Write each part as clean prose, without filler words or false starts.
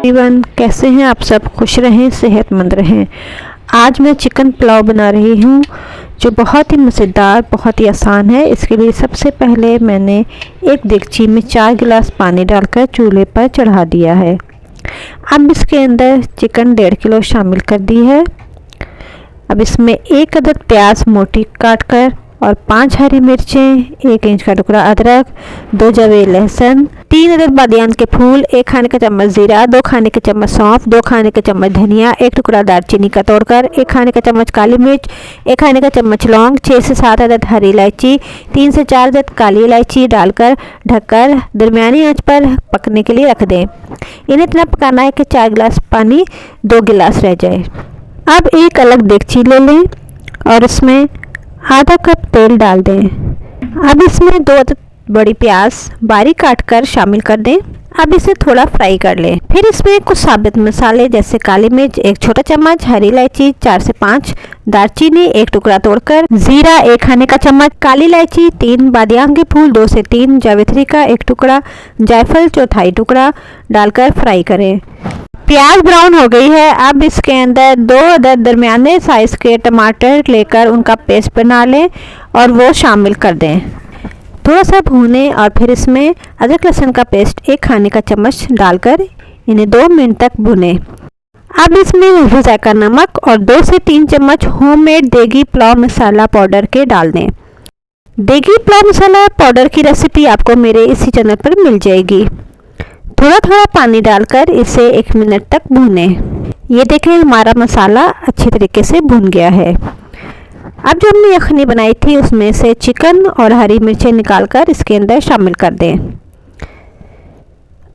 Everyone, कैसे हैं आप सब? खुश रहें, सेहतमंद रहें। आज मैं चिकन पुलाव बना रही हूँ जो बहुत ही मज़ेदार, बहुत ही आसान है। इसके लिए सबसे पहले मैंने एक देगची में 4 गिलास पानी डालकर चूल्हे पर चढ़ा दिया है। अब इसके अंदर चिकन 1.5 किलो शामिल कर दी है। अब इसमें 1 अदद प्याज मोटी काटकर और 5 हरी मिर्चें, 1 इंच का टुकड़ा अदरक, 2 जवे लहसुन, 3 अदद बादियान के फूल, 1 खाने का चम्मच जीरा, 2 खाने के चम्मच सौंफ, 2 खाने के चम्मच धनिया, 1 टुकड़ा दालचीनी का तोड़कर, 1 खाने का चम्मच काली मिर्च, 1 खाने का चम्मच लौंग, 6 से 7 अदद हरी इलायची, 3 से 4 अदद काली इलायची डालकर ढककर दरमियानी आंच पर पकने के लिए रख दें। इन्हें इतना पकाना है कि 4 गिलास पानी 2 गिलास रह जाए। अब एक अलग देगची ले लें और इसमें आधा कप तेल डाल दें। अब इसमें 2 अदद बड़ी प्याज बारीक काटकर शामिल कर दें। अब इसे थोड़ा फ्राई कर लें। फिर इसमें कुछ साबुत मसाले जैसे काली मिर्च 1 छोटा चम्मच, हरी इलायची 4 से 5, दालचीनी 1 टुकड़ा तोड़कर, जीरा 1 खाने का चम्मच, काली इलायची 3, बादियान के फूल 2 से 3, जावित्री का 1 टुकड़ा, जायफल चौथाई टुकड़ा डालकर फ्राई करें। प्याज ब्राउन हो गई है। अब इसके अंदर 2 अदद दरमियाने साइज़ के टमाटर लेकर उनका पेस्ट बना लें और वो शामिल कर दें। थोड़ा सा भूनें और फिर इसमें अदरक लहसुन का पेस्ट 1 खाने का चम्मच डालकर इन्हें 2 मिनट तक भूनें। अब इसमें हल्दी जायका नमक और 2 से 3 चम्मच होममेड देगी पुलाव मसाला पाउडर के डाल दें। देगी पुलाव मसाला पाउडर की रेसिपी आपको मेरे इसी चैनल पर मिल जाएगी। थोड़ा थोड़ा पानी डालकर इसे 1 मिनट तक भूनें। ये देखें, हमारा मसाला अच्छी तरीके से भून गया है। अब जो हमने यखनी बनाई थी उसमें से चिकन और हरी मिर्चें निकालकर इसके अंदर शामिल कर दें।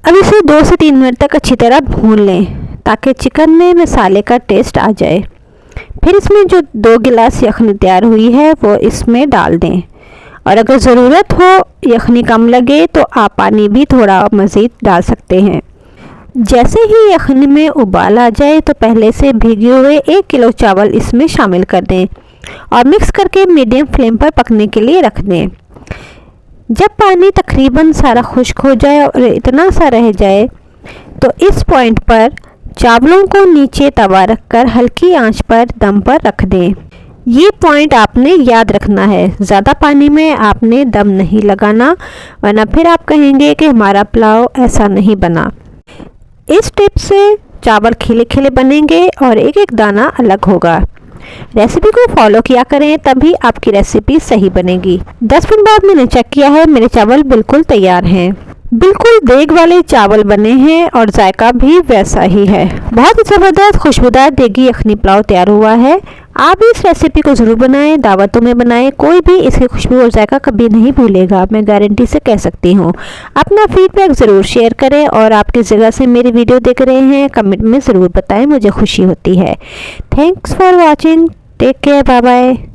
अब इसे 2 से 3 मिनट तक अच्छी तरह भून लें ताकि चिकन में मसाले का टेस्ट आ जाए। फिर इसमें जो 2 गिलास यखनी तैयार हुई है वो इसमें डाल दें और अगर ज़रूरत हो यखनी कम लगे तो आप पानी भी थोड़ा मज़ीद डाल सकते हैं। जैसे ही यखनी में उबाल आ जाए तो पहले से भीगे हुए 1 किलो चावल इसमें शामिल कर दें और मिक्स करके मीडियम फ्लेम पर पकने के लिए रख दें। जब पानी तकरीबन सारा खुश्क हो जाए और इतना सा रह जाए तो इस पॉइंट पर चावलों को नीचे तवा रखकर हल्की आंच पर दम पर रख दें। ये पॉइंट आपने याद रखना है। ज़्यादा पानी में आपने दम नहीं लगाना वरना फिर आप कहेंगे कि हमारा पुलाव ऐसा नहीं बना। इस टिप से चावल खिले खिले बनेंगे और एक एक दाना अलग होगा। रेसिपी को फॉलो किया करें तभी आपकी रेसिपी सही बनेगी। 10 मिनट बाद मैंने चेक किया है, मेरे चावल बिल्कुल तैयार हैं। बिल्कुल देग वाले चावल बने हैं और जायका भी वैसा ही है। बहुत ही ज़बरदस्त खुशबूदार देगी यखनी पुलाव तैयार हुआ है। आप इस रेसिपी को ज़रूर बनाएं, दावतों में बनाएं, कोई भी इसकी खुशबू और जायका कभी नहीं भूलेगा, मैं गारंटी से कह सकती हूँ। अपना फीडबैक ज़रूर शेयर करें और आप किस जगह से मेरी वीडियो देख रहे हैं कमेंट में ज़रूर बताएं, मुझे खुशी होती है। Thanks for watching, take care, bye bye.